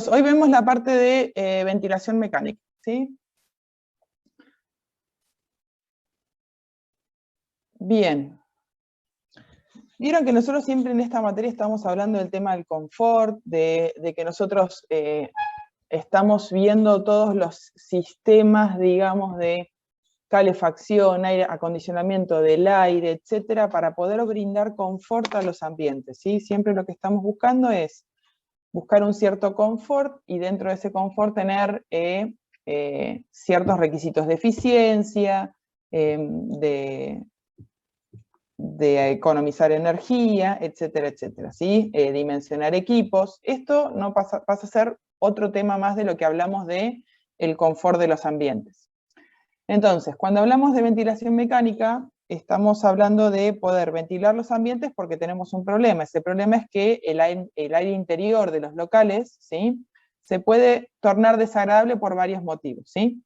hoy vemos la parte de ventilación mecánica, ¿sí? Bien. Vieron que nosotros siempre en esta materia estamos hablando del tema del confort, de que nosotros estamos viendo todos los sistemas, digamos, de calefacción, aire, acondicionamiento del aire, etcétera, para poder brindar confort a los ambientes, ¿sí? Siempre lo que estamos buscando es buscar un cierto confort y dentro de ese confort tener ciertos requisitos de eficiencia, de economizar energía, etcétera, etcétera, ¿sí? Dimensionar equipos. Esto no pasa a ser otro tema más de lo que hablamos de el confort de los ambientes. Entonces, cuando hablamos de ventilación mecánica, estamos hablando de poder ventilar los ambientes porque tenemos un problema. Ese problema es que el aire interior de los locales, ¿sí?, se puede tornar desagradable por varios motivos, ¿sí?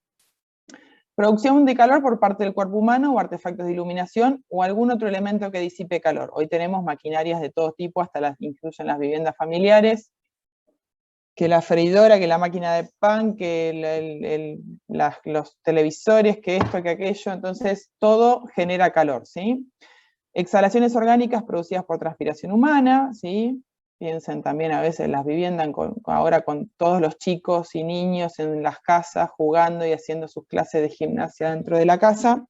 Producción de calor por parte del cuerpo humano o artefactos de iluminación o algún otro elemento que disipe calor. Hoy tenemos maquinarias de todo tipo, hasta incluso en las viviendas familiares, que la freidora, que la máquina de pan, que los televisores, que esto, que aquello, entonces todo genera calor, ¿sí? Exhalaciones orgánicas producidas por transpiración humana, ¿sí? Piensen también a veces en las viviendas, ahora con todos los chicos y niños en las casas jugando y haciendo sus clases de gimnasia dentro de la casa,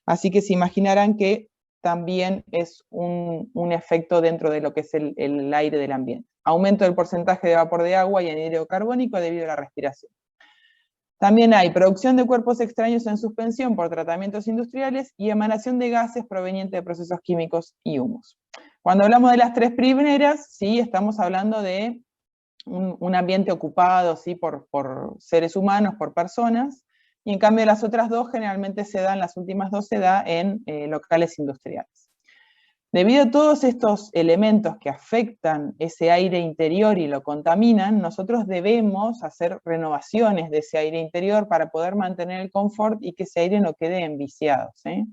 así que se imaginarán que también es un efecto dentro de lo que es el aire del ambiente. Aumento del porcentaje de vapor de agua y anhídrido carbónico debido a la respiración. También hay producción de cuerpos extraños en suspensión por tratamientos industriales y emanación de gases provenientes de procesos químicos y humos. Cuando hablamos de las tres primeras, sí, estamos hablando de un ambiente ocupado, ¿sí?, por seres humanos, por personas, y en cambio las otras dos generalmente se dan, las últimas dos se da en locales industriales. Debido a todos estos elementos que afectan ese aire interior y lo contaminan, nosotros debemos hacer renovaciones de ese aire interior para poder mantener el confort y que ese aire no quede enviciado, ¿sí?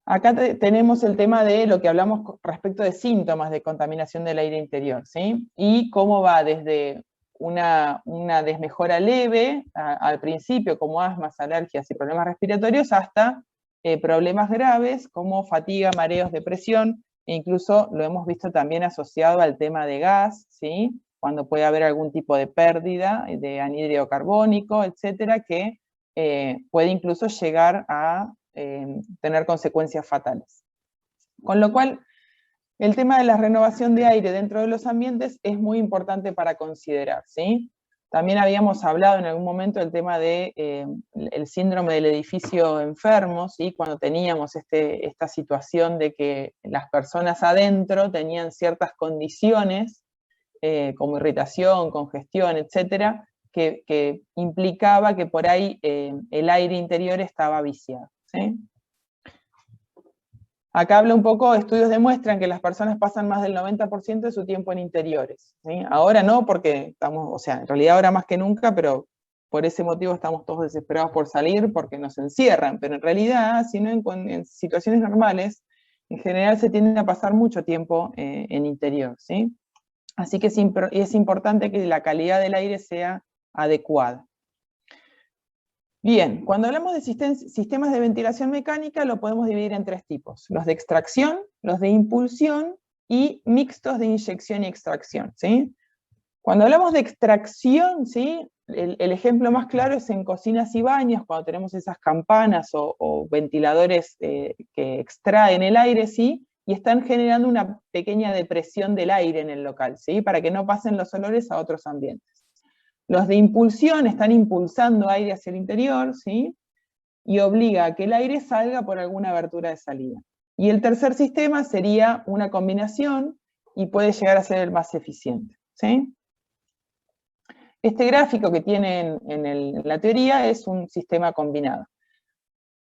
Acá tenemos el tema de lo que hablamos respecto de síntomas de contaminación del aire interior, ¿sí? Y cómo va desde una desmejora leve al principio, como asmas, alergias y problemas respiratorios, hasta problemas graves como fatiga, mareos, depresión, e incluso lo hemos visto también asociado al tema de gas, ¿sí? Cuando puede haber algún tipo de pérdida de anhídrido carbónico, etcétera, que puede incluso llegar a tener consecuencias fatales. Con lo cual, el tema de la renovación de aire dentro de los ambientes es muy importante para considerar, ¿sí? También habíamos hablado en algún momento del tema de el síndrome del edificio enfermo, ¿sí? Cuando teníamos esta situación de que las personas adentro tenían ciertas condiciones, como irritación, congestión, etcétera, que implicaba que por ahí el aire interior estaba viciado, ¿sí? Acá habla un poco, estudios demuestran que las personas pasan más del 90% de su tiempo en interiores, ¿sí? Ahora no, porque estamos, o sea, en realidad ahora más que nunca, pero por ese motivo estamos todos desesperados por salir porque nos encierran, pero en realidad, si no en situaciones normales, en general se tiende a pasar mucho tiempo en interior, ¿sí? Así que es importante que la calidad del aire sea adecuada. Bien, cuando hablamos de sistemas de ventilación mecánica lo podemos dividir en tres tipos: los de extracción, los de impulsión y mixtos de inyección y extracción, ¿sí? Cuando hablamos de extracción, ¿sí?, el ejemplo más claro es en cocinas y baños, cuando tenemos esas campanas o ventiladores que extraen el aire, ¿sí?, y están generando una pequeña depresión del aire en el local, ¿sí?, para que no pasen los olores a otros ambientes. Los de impulsión están impulsando aire hacia el interior, ¿sí?, y obliga a que el aire salga por alguna abertura de salida. Y el tercer sistema sería una combinación y puede llegar a ser el más eficiente, ¿sí? Este gráfico que tienen en la teoría es un sistema combinado.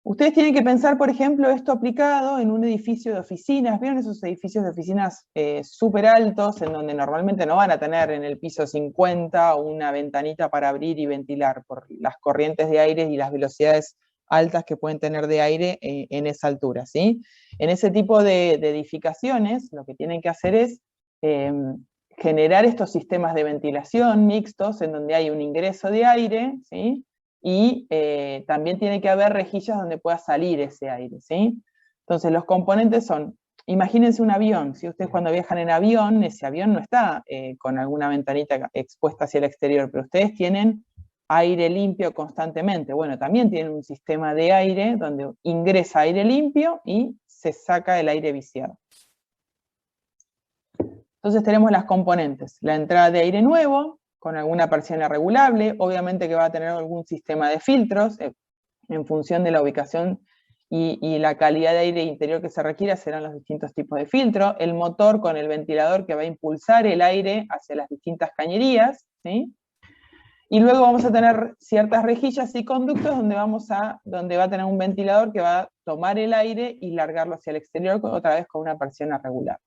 Ustedes tienen que pensar, por ejemplo, esto aplicado en un edificio de oficinas. ¿Vieron esos edificios de oficinas súper altos, en donde normalmente no van a tener en el piso 50 una ventanita para abrir y ventilar por las corrientes de aire y las velocidades altas que pueden tener de aire en esa altura, ¿sí? En ese tipo de edificaciones, lo que tienen que hacer es generar estos sistemas de ventilación mixtos en donde hay un ingreso de aire, ¿sí? Y también tiene que haber rejillas donde pueda salir ese aire, ¿sí? Entonces los componentes son, imagínense un avión, si ustedes cuando viajan en avión, ese avión no está con alguna ventanita expuesta hacia el exterior, pero ustedes tienen aire limpio constantemente. Bueno, también tienen un sistema de aire donde ingresa aire limpio y se saca el aire viciado. Entonces tenemos las componentes, la entrada de aire nuevo, con alguna persiana regulable, obviamente que va a tener algún sistema de filtros, en función de la ubicación y la calidad de aire interior que se requiera, serán los distintos tipos de filtro, el motor con el ventilador que va a impulsar el aire hacia las distintas cañerías, ¿sí? Y luego vamos a tener ciertas rejillas y conductos donde va a tener un ventilador que va a tomar el aire y largarlo hacia el exterior, otra vez con una persiana regular.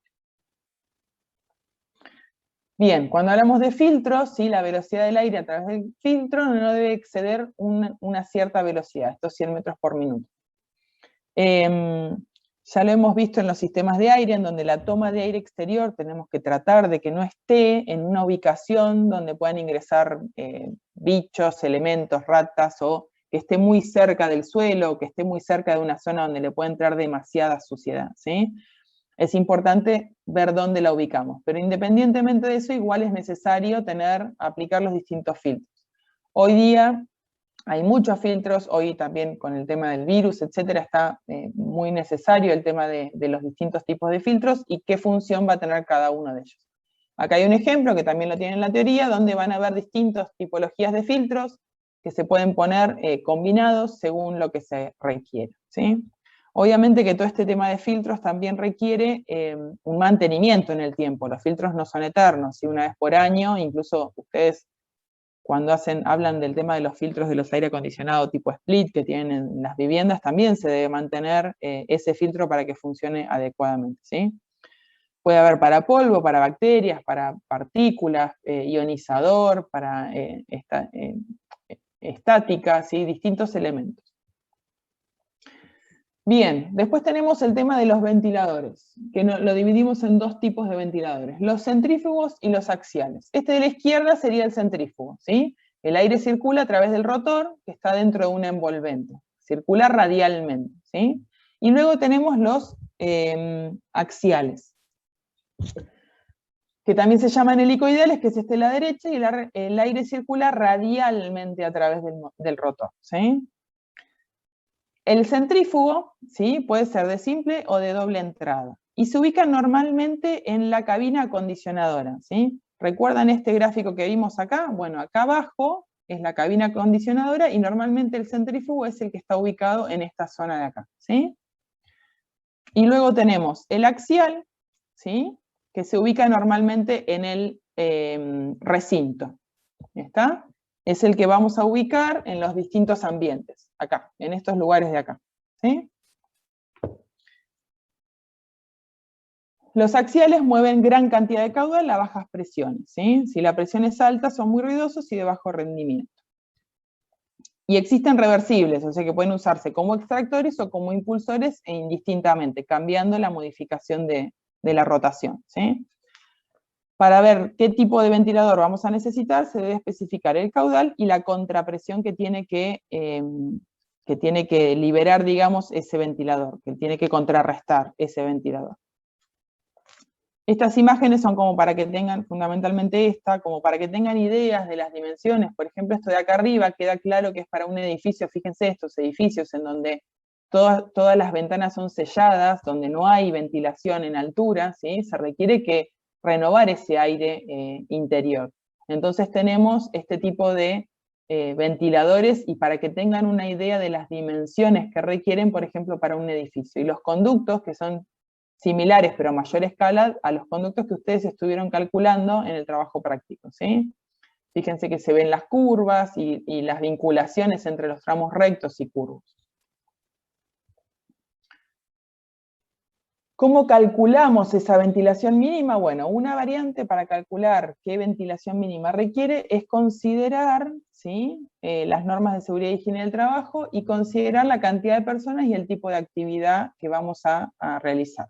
Bien, cuando hablamos de filtros, ¿sí? La velocidad del aire a través del filtro no debe exceder una cierta velocidad, estos 100 metros por minuto. Ya lo hemos visto en los sistemas de aire, en donde la toma de aire exterior tenemos que tratar de que no esté en una ubicación donde puedan ingresar bichos, elementos, ratas, o que esté muy cerca del suelo, o que esté muy cerca de una zona donde le puede entrar demasiada suciedad, ¿sí? Es importante ver dónde la ubicamos, pero independientemente de eso, igual es necesario aplicar los distintos filtros. Hoy día hay muchos filtros, hoy también con el tema del virus, etcétera, está muy necesario el tema de los distintos tipos de filtros y qué función va a tener cada uno de ellos. Acá hay un ejemplo que también lo tiene en la teoría, donde van a haber distintas tipologías de filtros que se pueden poner combinados según lo que se requiere, ¿sí? Obviamente que todo este tema de filtros también requiere un mantenimiento en el tiempo. Los filtros no son eternos, ¿sí? Una vez por año, incluso ustedes cuando hablan del tema de los filtros de los aire acondicionado tipo split que tienen en las viviendas, también se debe mantener ese filtro para que funcione adecuadamente, ¿sí? Puede haber para polvo, para bacterias, para partículas, ionizador, para estática, ¿sí? Distintos elementos. Bien, después tenemos el tema de los ventiladores, que lo dividimos en dos tipos de ventiladores, los centrífugos y los axiales. Este de la izquierda sería el centrífugo, ¿sí? El aire circula a través del rotor, que está dentro de un envolvente, circula radialmente, ¿sí? Y luego tenemos los axiales, que también se llaman helicoidales, que es este de la derecha, y el aire circula radialmente a través del rotor, ¿sí? El centrífugo, ¿sí? Puede ser de simple o de doble entrada, y se ubica normalmente en la cabina acondicionadora, ¿sí? ¿Recuerdan este gráfico que vimos acá? Bueno, acá abajo es la cabina acondicionadora y normalmente el centrífugo es el que está ubicado en esta zona de acá, ¿sí? Y luego tenemos el axial, ¿sí? Que se ubica normalmente en el recinto, ¿está? Es el que vamos a ubicar en los distintos ambientes, acá, en estos lugares de acá, ¿sí? Los axiales mueven gran cantidad de caudal a bajas presiones, ¿sí? Si la presión es alta, son muy ruidosos y de bajo rendimiento. Y existen reversibles, o sea que pueden usarse como extractores o como impulsores e indistintamente, cambiando la modificación de la rotación, ¿sí? Para ver qué tipo de ventilador vamos a necesitar, se debe especificar el caudal y la contrapresión que tiene que liberar, digamos, ese ventilador, que tiene que contrarrestar ese ventilador. Estas imágenes son como para que tengan, fundamentalmente como para que tengan ideas de las dimensiones. Por ejemplo, esto de acá arriba queda claro que es para un edificio. Fíjense estos edificios en donde todas las ventanas son selladas, donde no hay ventilación en altura, ¿sí? Se requiere renovar ese aire interior. Entonces tenemos este tipo de ventiladores, y para que tengan una idea de las dimensiones que requieren, por ejemplo, para un edificio. Y los conductos, que son similares pero a mayor escala a los conductos que ustedes estuvieron calculando en el trabajo práctico, ¿sí? Fíjense que se ven las curvas y las vinculaciones entre los tramos rectos y curvos. ¿Cómo calculamos esa ventilación mínima? Bueno, una variante para calcular qué ventilación mínima requiere es considerar, ¿sí? Las normas de seguridad y higiene del trabajo y considerar la cantidad de personas y el tipo de actividad que vamos a realizar.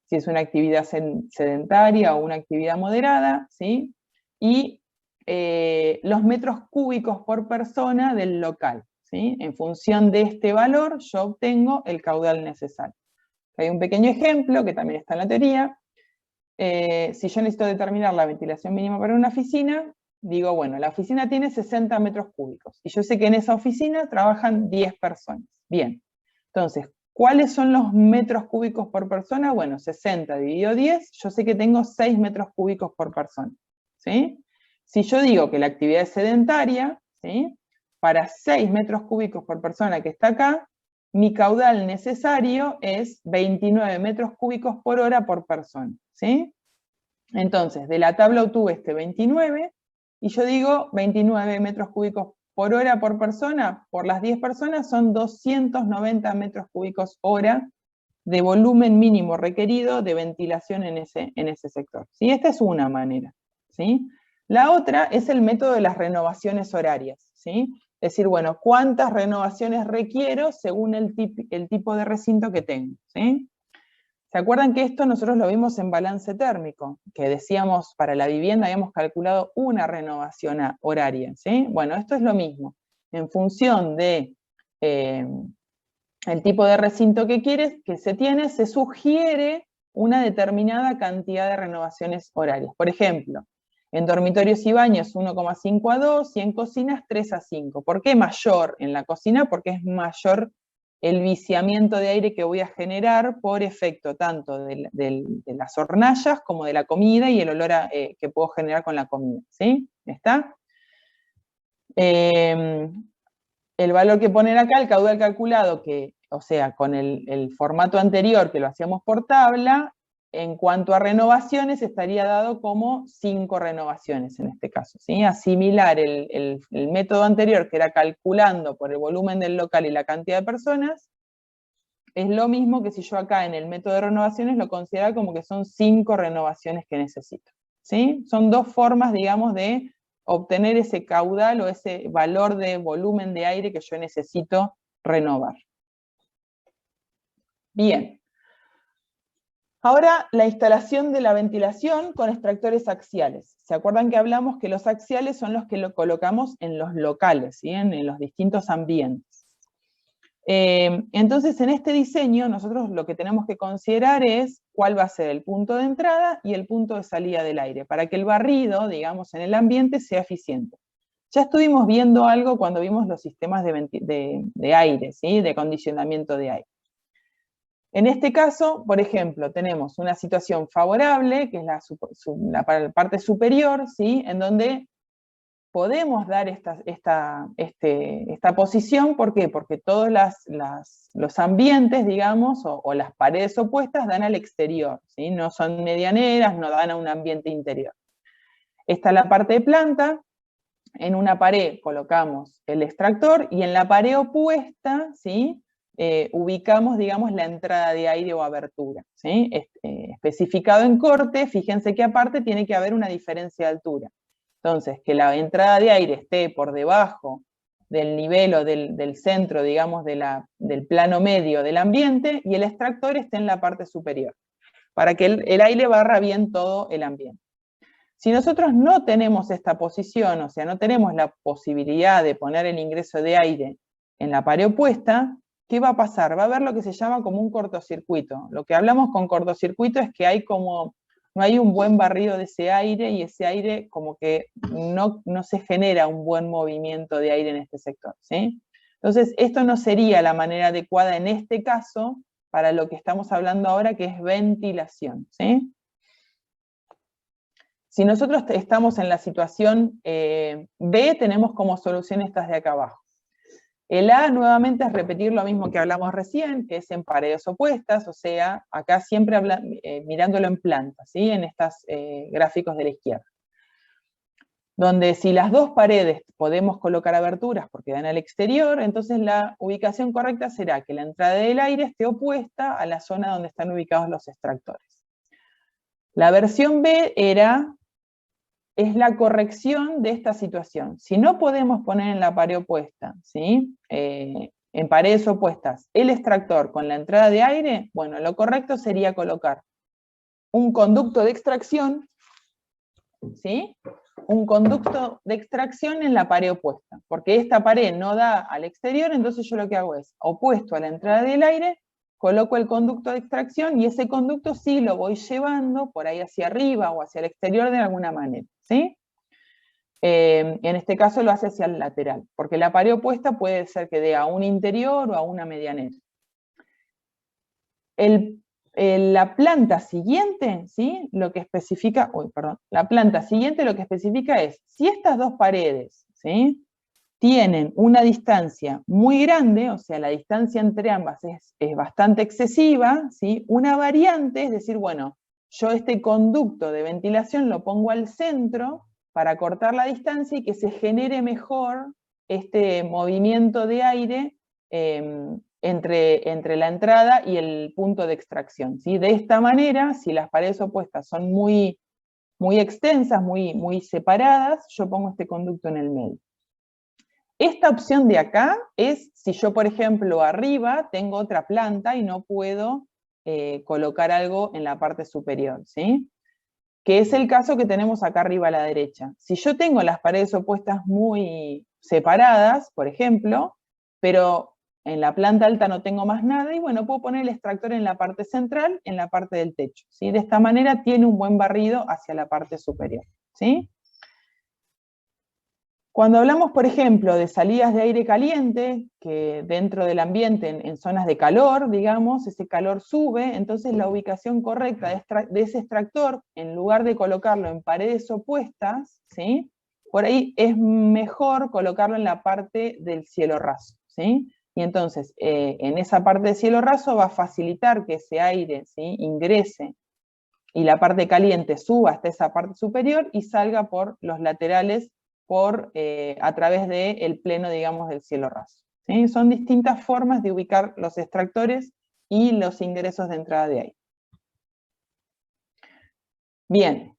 si es una actividad sedentaria o una actividad moderada, ¿sí? Y los metros cúbicos por persona del local, ¿sí? En función de este valor, yo obtengo el caudal necesario. Hay un pequeño ejemplo, que también está en la teoría. Si yo necesito determinar la ventilación mínima para una oficina, digo, bueno, la oficina tiene 60 metros cúbicos, y yo sé que en esa oficina trabajan 10 personas. Bien, entonces, ¿cuáles son los metros cúbicos por persona? Bueno, 60 dividido 10, yo sé que tengo 6 metros cúbicos por persona, ¿sí? Si yo digo que la actividad es sedentaria, ¿sí? Para 6 metros cúbicos por persona que está acá, mi caudal necesario es 29 metros cúbicos por hora por persona, ¿sí? Entonces, de la tabla obtuve este 29, y yo digo 29 metros cúbicos por hora por persona, por las 10 personas son 290 metros cúbicos hora de volumen mínimo requerido de ventilación en ese sector, ¿sí? Esta es una manera, ¿sí? La otra es el método de las renovaciones horarias, ¿sí? Es decir, bueno, ¿cuántas renovaciones requiero según el tipo de recinto que tengo, ¿sí? ¿Se acuerdan que esto nosotros lo vimos en balance térmico? Que decíamos, para la vivienda habíamos calculado una renovación horaria, ¿sí? Bueno, esto es lo mismo. En función de el tipo de recinto que se tiene, se sugiere una determinada cantidad de renovaciones horarias. Por ejemplo, en dormitorios y baños 1,5 a 2 y en cocinas 3 a 5. ¿Por qué mayor en la cocina? Porque es mayor el viciamiento de aire que voy a generar por efecto tanto de las hornallas como de la comida y el olor que puedo generar con la comida, ¿sí? ¿Está? El valor que ponen acá, el caudal calculado, o sea, con el formato anterior que lo hacíamos por tabla, en cuanto a renovaciones estaría dado como 5 renovaciones en este caso, ¿sí? Asimilar el método anterior, que era calculando por el volumen del local y la cantidad de personas, es lo mismo que si yo acá en el método de renovaciones lo considerara como que son 5 renovaciones que necesito, ¿sí? Son dos formas, digamos, de obtener ese caudal o ese valor de volumen de aire que yo necesito renovar. Bien. Ahora, la instalación de la ventilación con extractores axiales. ¿Se acuerdan que hablamos que los axiales son los que lo colocamos en los locales, ¿sí? En los distintos ambientes? Entonces, en este diseño, nosotros lo que tenemos que considerar es cuál va a ser el punto de entrada y el punto de salida del aire, para que el barrido, digamos, en el ambiente sea eficiente. Ya estuvimos viendo algo cuando vimos los sistemas de aire, ¿sí? De acondicionamiento de aire. En este caso, por ejemplo, tenemos una situación favorable, que es la parte superior, ¿sí? En donde podemos dar esta posición. ¿Por qué? Porque todos los ambientes, digamos, o las paredes opuestas dan al exterior, ¿sí? No son medianeras, no dan a un ambiente interior. Esta es la parte de planta. En una pared colocamos el extractor y en la pared opuesta, ¿sí? Ubicamos, digamos, la entrada de aire o abertura, ¿sí? Especificado en corte, fíjense que aparte tiene que haber una diferencia de altura. Entonces, que la entrada de aire esté por debajo del nivel o del centro, digamos, del plano medio del ambiente, y el extractor esté en la parte superior, para que el aire barra bien todo el ambiente. Si nosotros no tenemos esta posición, o sea, no tenemos la posibilidad de poner el ingreso de aire en la pared opuesta, ¿qué va a pasar? Va a haber lo que se llama como un cortocircuito. Lo que hablamos con cortocircuito es que no hay un buen barrido de ese aire, y ese aire como que no se genera un buen movimiento de aire en este sector, ¿sí? Entonces, esto no sería la manera adecuada en este caso para lo que estamos hablando ahora, que es ventilación, ¿sí? Si nosotros estamos en la situación B, tenemos como solución estas de acá abajo. El A nuevamente es repetir lo mismo que hablamos recién, que es en paredes opuestas, o sea, acá siempre mirándolo en planta, ¿sí? En estos gráficos de la izquierda. Donde si las dos paredes podemos colocar aberturas porque dan al exterior, entonces la ubicación correcta será que la entrada del aire esté opuesta a la zona donde están ubicados los extractores. La versión B es la corrección de esta situación. Si no podemos poner en la pared opuesta, ¿sí? En paredes opuestas, el extractor con la entrada de aire, bueno, lo correcto sería colocar un conducto de extracción, ¿sí? Un conducto de extracción en la pared opuesta, porque esta pared no da al exterior, entonces yo lo que hago es, opuesto a la entrada del aire, coloco el conducto de extracción y ese conducto sí lo voy llevando por ahí hacia arriba o hacia el exterior de alguna manera, ¿sí? En este caso lo hace hacia el lateral, porque la pared opuesta puede ser que dé a un interior o a una medianera. La planta siguiente, ¿sí? Lo que especifica, la planta siguiente lo que especifica es, si estas dos paredes, ¿sí? Tienen una distancia muy grande, o sea, la distancia entre ambas es bastante excesiva, ¿sí? Una variante es decir, bueno, yo este conducto de ventilación lo pongo al centro para cortar la distancia y que se genere mejor este movimiento de aire entre la entrada y el punto de extracción, ¿sí? De esta manera, si las paredes opuestas son muy extensas, muy separadas, yo pongo este conducto en el medio. Esta opción de acá es si yo, por ejemplo, arriba tengo otra planta y no puedo colocar algo en la parte superior, ¿sí? Que es el caso que tenemos acá arriba a la derecha. Si yo tengo las paredes opuestas muy separadas, por ejemplo, pero en la planta alta no tengo más nada, y bueno, puedo poner el extractor en la parte central, en la parte del techo, ¿sí? De esta manera tiene un buen barrido hacia la parte superior, ¿sí? Cuando hablamos, por ejemplo, de salidas de aire caliente, que dentro del ambiente, en zonas de calor, digamos, ese calor sube, entonces la ubicación correcta de ese extractor, en lugar de colocarlo en paredes opuestas, ¿sí? Por ahí es mejor colocarlo en la parte del cielo raso, ¿sí? Y entonces, en esa parte del cielo raso va a facilitar que ese aire, ¿sí? Ingrese y la parte caliente suba hasta esa parte superior y salga por los laterales a través del pleno, digamos, del cielo raso, ¿sí? Son distintas formas de ubicar los extractores y los ingresos de entrada de aire. Bien,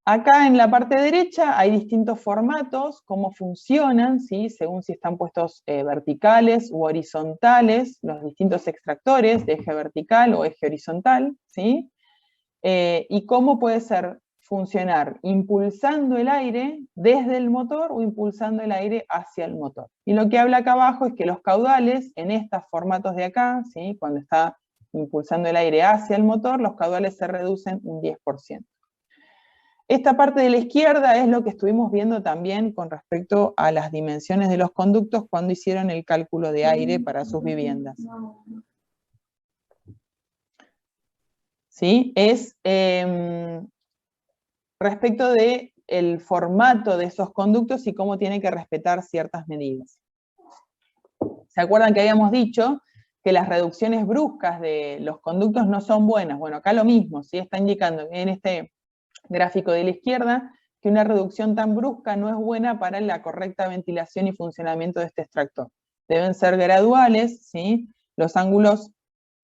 acá en la parte derecha hay distintos formatos, cómo funcionan, ¿sí? Según si están puestos verticales u horizontales, los distintos extractores de eje vertical o eje horizontal, ¿sí? Y cómo puede funcionar impulsando el aire desde el motor o impulsando el aire hacia el motor. Y lo que habla acá abajo es que los caudales, en estos formatos de acá, ¿sí? Cuando está impulsando el aire hacia el motor, los caudales se reducen un 10%. Esta parte de la izquierda es lo que estuvimos viendo también con respecto a las dimensiones de los conductos cuando hicieron el cálculo de aire para sus viviendas. ¿Sí? Es respecto del formato de esos conductos y cómo tiene que respetar ciertas medidas. ¿Se acuerdan que habíamos dicho que las reducciones bruscas de los conductos no son buenas? Bueno, acá lo mismo, ¿sí? Está indicando en este gráfico de la izquierda que una reducción tan brusca no es buena para la correcta ventilación y funcionamiento de este extractor. Deben ser graduales, ¿sí? Los ángulos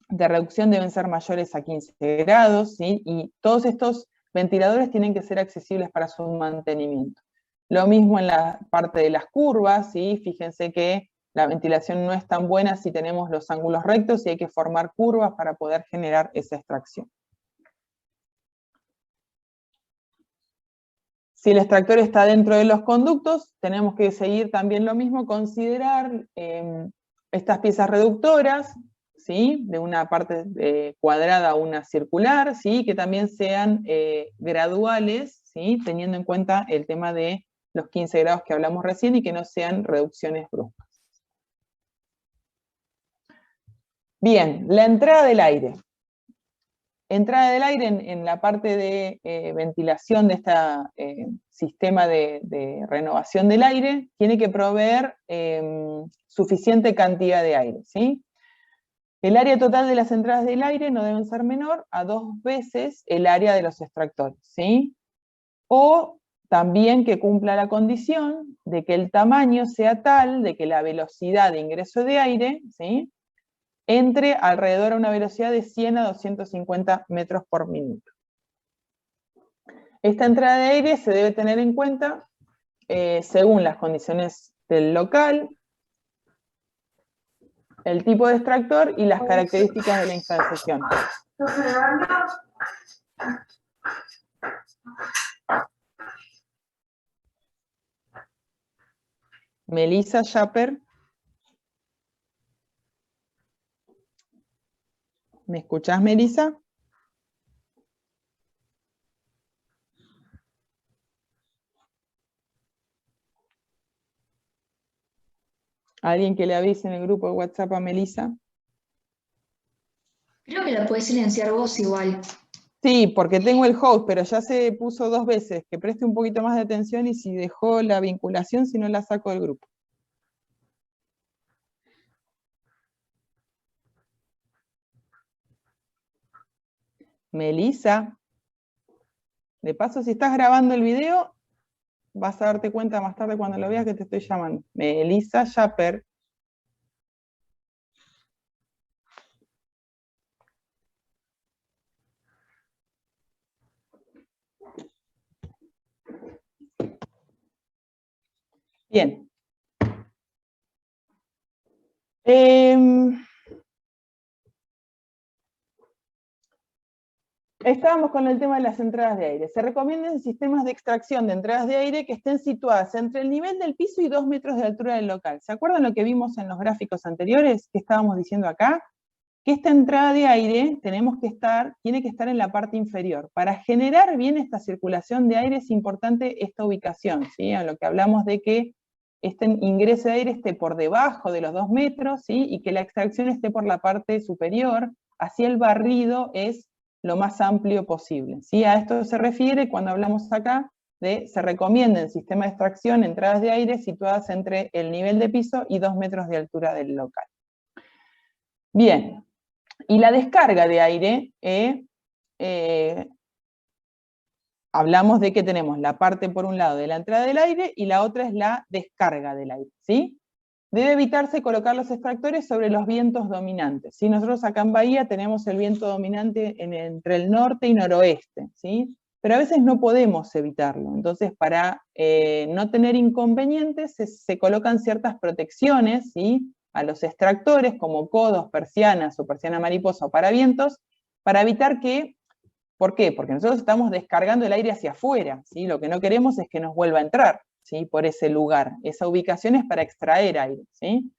de reducción deben ser mayores a 15 grados, ¿sí? Y todos estos ventiladores tienen que ser accesibles para su mantenimiento. Lo mismo en la parte de las curvas, ¿sí? Fíjense que la ventilación no es tan buena si tenemos los ángulos rectos y hay que formar curvas para poder generar esa extracción. Si el extractor está dentro de los conductos, tenemos que seguir también lo mismo, considerar estas piezas reductoras, ¿sí? De una parte cuadrada a una circular, ¿sí? Que también sean graduales, ¿sí? Teniendo en cuenta el tema de los 15 grados que hablamos recién y que no sean reducciones bruscas. Bien, la entrada del aire. Entrada del aire en la parte de ventilación de este sistema de renovación del aire, tiene que proveer suficiente cantidad de aire, ¿sí? El área total de las entradas del aire no deben ser menor a 2 veces el área de los extractores, ¿sí? O también que cumpla la condición de que el tamaño sea tal de que la velocidad de ingreso de aire, ¿sí? Entre alrededor a una velocidad de 100 a 250 metros por minuto. Esta entrada de aire se debe tener en cuenta según las condiciones del local, el tipo de extractor y las características de la instalación. Melissa Schapper. ¿Me escuchás, Melissa? ¿Alguien que le avise en el grupo de WhatsApp a Melissa? Creo que la puedes silenciar vos igual. Sí, porque tengo el host, pero ya se puso 2 veces. Que preste un poquito más de atención y si dejó la vinculación, si no la saco del grupo. Melissa. De paso, si estás grabando el video, vas a darte cuenta más tarde cuando lo veas que te estoy llamando. Melissa Schapper. Bien. Estábamos con el tema de las entradas de aire. Se recomiendan sistemas de extracción de entradas de aire que estén situadas entre el nivel del piso y 2 metros de altura del local. ¿Se acuerdan lo que vimos en los gráficos anteriores que estábamos diciendo acá? Que esta entrada de aire tiene que estar en la parte inferior. Para generar bien esta circulación de aire es importante esta ubicación, ¿sí? A lo que hablamos de que este ingreso de aire esté por debajo de los 2 metros, ¿sí? Y que la extracción esté por la parte superior, así el barrido es lo más amplio posible, ¿sí? A esto se refiere cuando hablamos acá de se recomienda en sistema de extracción entradas de aire situadas entre el nivel de piso y 2 metros de altura del local. Bien, y la descarga de aire, hablamos de que tenemos la parte por un lado de la entrada del aire y la otra es la descarga del aire, ¿sí? Debe evitarse colocar los extractores sobre los vientos dominantes, ¿sí? Nosotros acá en Bahía tenemos el viento dominante entre el norte y noroeste, ¿sí? Pero a veces no podemos evitarlo, entonces para no tener inconvenientes se colocan ciertas protecciones, ¿sí? A los extractores como codos, persianas o persiana mariposa o paravientos, para evitar que, ¿por qué? Porque nosotros estamos descargando el aire hacia afuera, ¿sí? Lo que no queremos es que nos vuelva a entrar, ¿sí? Por ese lugar. Esa ubicación es para extraer aire, ¿sí?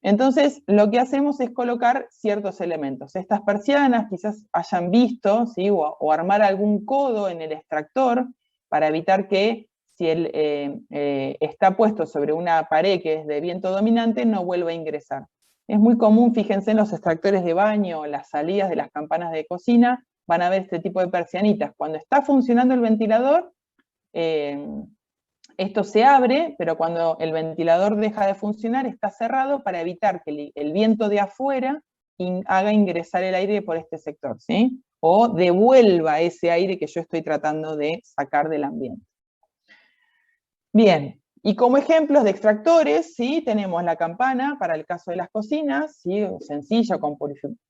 Entonces, lo que hacemos es colocar ciertos elementos. Estas persianas quizás hayan visto, ¿sí? o armar algún codo en el extractor para evitar que si él está puesto sobre una pared que es de viento dominante, no vuelva a ingresar. Es muy común, fíjense en los extractores de baño o las salidas de las campanas de cocina, van a ver este tipo de persianitas. Cuando está funcionando el ventilador, esto se abre, pero cuando el ventilador deja de funcionar, está cerrado para evitar que el viento de afuera haga ingresar el aire por este sector, ¿sí? O devuelva ese aire que yo estoy tratando de sacar del ambiente. Bien, y como ejemplos de extractores, ¿sí? Tenemos la campana para el caso de las cocinas, ¿sí? Sencilla con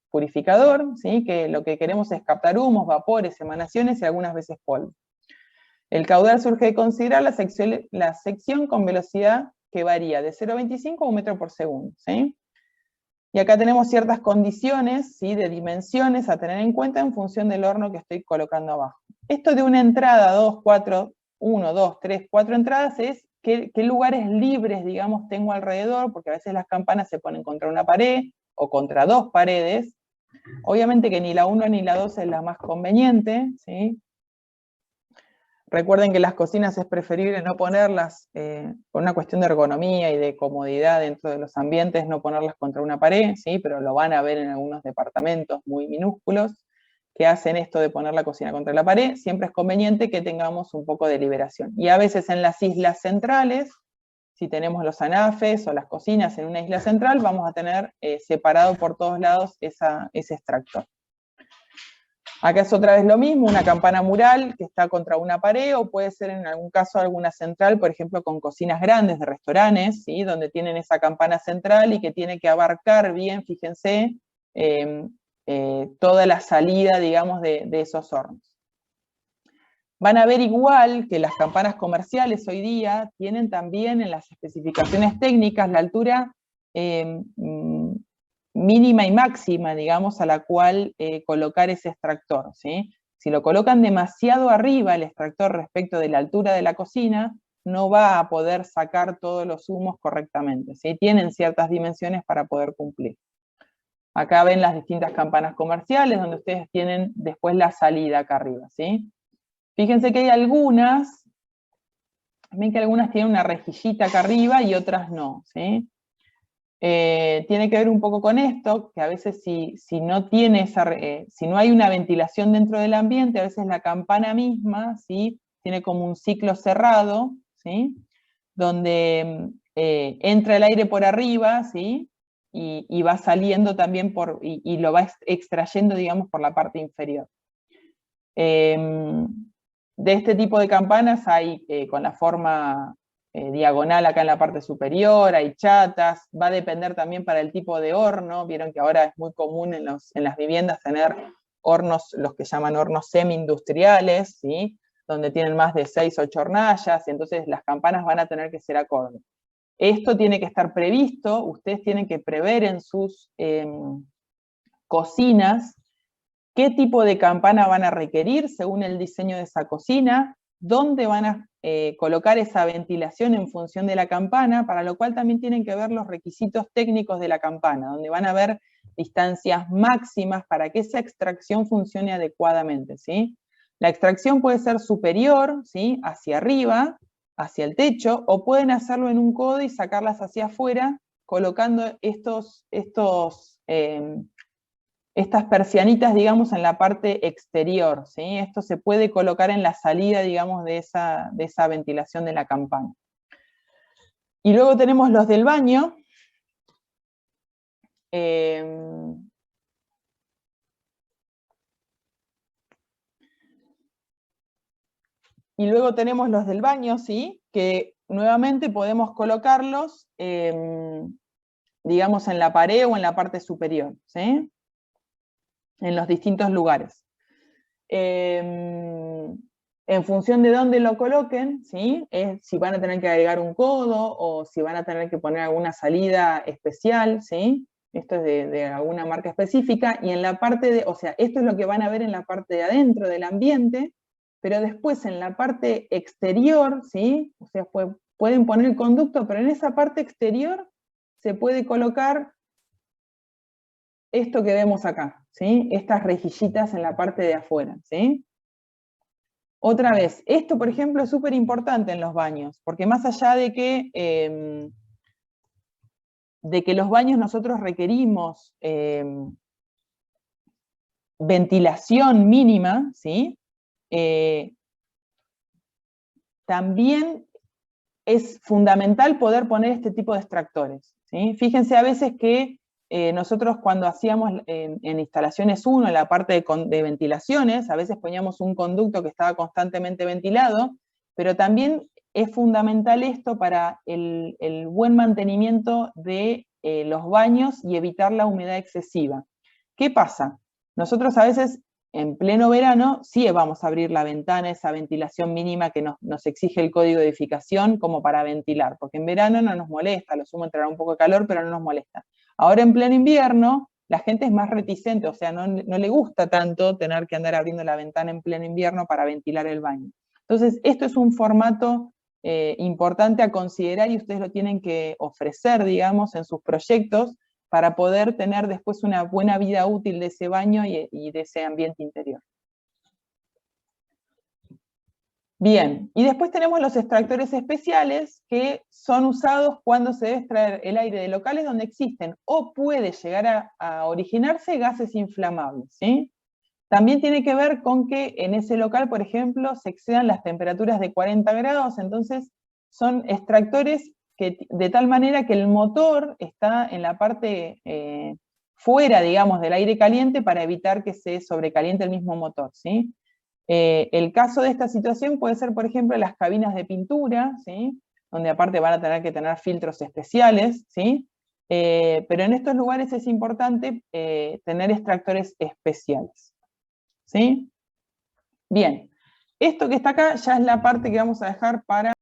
purificador, ¿sí? Que lo que queremos es captar humos, vapores, emanaciones y algunas veces polvo. El caudal surge de considerar la sección con velocidad que varía de 0,25 a 1 metro por segundo, ¿sí? Y acá tenemos ciertas condiciones, ¿sí? De dimensiones a tener en cuenta en función del horno que estoy colocando abajo. Esto de una entrada, 2, 4, 1, 2, 3, 4 entradas es qué lugares libres, digamos, tengo alrededor, porque a veces las campanas se ponen contra una pared o contra 2 paredes. Obviamente que ni la 1 ni la 2 es la más conveniente, ¿sí? Recuerden que las cocinas es preferible no ponerlas, por una cuestión de ergonomía y de comodidad dentro de los ambientes, no ponerlas contra una pared, ¿sí? Pero lo van a ver en algunos departamentos muy minúsculos que hacen esto de poner la cocina contra la pared. Siempre es conveniente que tengamos un poco de liberación. Y a veces en las islas centrales, si tenemos los anafes o las cocinas en una isla central, vamos a tener separado por todos lados ese extractor. Acá es otra vez lo mismo, una campana mural que está contra una pared, o puede ser en algún caso alguna central, por ejemplo, con cocinas grandes de restaurantes, ¿sí? Donde tienen esa campana central y que tiene que abarcar bien, fíjense, toda la salida, digamos, de esos hornos. Van a ver igual que las campanas comerciales hoy día tienen también en las especificaciones técnicas la altura mínima y máxima, digamos, a la cual colocar ese extractor, ¿sí? Si lo colocan demasiado arriba el extractor respecto de la altura de la cocina, no va a poder sacar todos los humos correctamente, ¿sí? Tienen ciertas dimensiones para poder cumplir. Acá ven las distintas campanas comerciales, donde ustedes tienen después la salida acá arriba, ¿sí? Fíjense que hay algunas, ven que algunas tienen una rejillita acá arriba y otras no, ¿sí? Tiene que ver un poco con esto, que a veces si no tiene si no hay una ventilación dentro del ambiente, a veces la campana misma, ¿sí? Tiene como un ciclo cerrado, ¿sí? Donde entra el aire por arriba, ¿sí? Y va saliendo también y lo va extrayendo, digamos, por la parte inferior. De este tipo de campanas hay con la forma diagonal acá en la parte superior, hay chatas, va a depender también para el tipo de horno. Vieron que ahora es muy común en las viviendas tener hornos, los que llaman hornos semi-industriales, ¿sí? Donde tienen más de 6 o 8 hornallas, y entonces las campanas van a tener que ser acorde. Esto tiene que estar previsto, ustedes tienen que prever en sus cocinas qué tipo de campana van a requerir según el diseño de esa cocina, dónde van a colocar esa ventilación en función de la campana, para lo cual también tienen que ver los requisitos técnicos de la campana, donde van a ver distancias máximas para que esa extracción funcione adecuadamente, ¿sí? La extracción puede ser superior, ¿sí? Hacia arriba, hacia el techo, o pueden hacerlo en un codo y sacarlas hacia afuera, colocando estas persianitas, digamos, en la parte exterior, ¿sí? Esto se puede colocar en la salida, digamos, de esa ventilación de la campana. Y luego tenemos los del baño. Y luego tenemos los del baño, ¿sí? Que nuevamente podemos colocarlos, digamos, en la pared o en la parte superior, ¿sí? En los distintos lugares. En función de dónde lo coloquen, ¿sí? Si van a tener que agregar un codo o si van a tener que poner alguna salida especial, ¿sí? Esto es de alguna marca específica, y en la parte o sea, esto es lo que van a ver en la parte de adentro del ambiente, pero después en la parte exterior, ¿sí? O sea, pueden poner el conducto, pero en esa parte exterior se puede colocar esto que vemos acá, ¿sí? Estas rejillitas en la parte de afuera, ¿sí? Otra vez, esto por ejemplo es súper importante en los baños, porque más allá de que los baños nosotros requerimos ventilación mínima, ¿sí? También es fundamental poder poner este tipo de extractores, ¿sí? Fíjense a veces que nosotros cuando hacíamos en instalaciones 1, en la parte de ventilaciones, a veces poníamos un conducto que estaba constantemente ventilado, pero también es fundamental esto para el buen mantenimiento de los baños y evitar la humedad excesiva. ¿Qué pasa? Nosotros a veces en pleno verano sí vamos a abrir la ventana, esa ventilación mínima que nos exige el código de edificación como para ventilar, porque en verano no nos molesta, lo sumo entrará un poco de calor, pero no nos molesta. Ahora en pleno invierno, la gente es más reticente, o sea, no le gusta tanto tener que andar abriendo la ventana en pleno invierno para ventilar el baño. Entonces, esto es un formato importante a considerar y ustedes lo tienen que ofrecer, digamos, en sus proyectos, para poder tener después una buena vida útil de ese baño y de ese ambiente interior. Bien, y después tenemos los extractores especiales que son usados cuando se debe extraer el aire de locales donde existen o puede llegar a originarse gases inflamables, ¿sí? También tiene que ver con que en ese local, por ejemplo, se excedan las temperaturas de 40 grados, entonces son extractores de tal manera que el motor está en la parte fuera, digamos, del aire caliente para evitar que se sobrecaliente el mismo motor, ¿sí? El caso de esta situación puede ser, por ejemplo, las cabinas de pintura, ¿sí? Donde aparte van a tener que tener filtros especiales, ¿sí? Pero en estos lugares es importante tener extractores especiales, ¿sí? Bien, esto que está acá ya es la parte que vamos a dejar para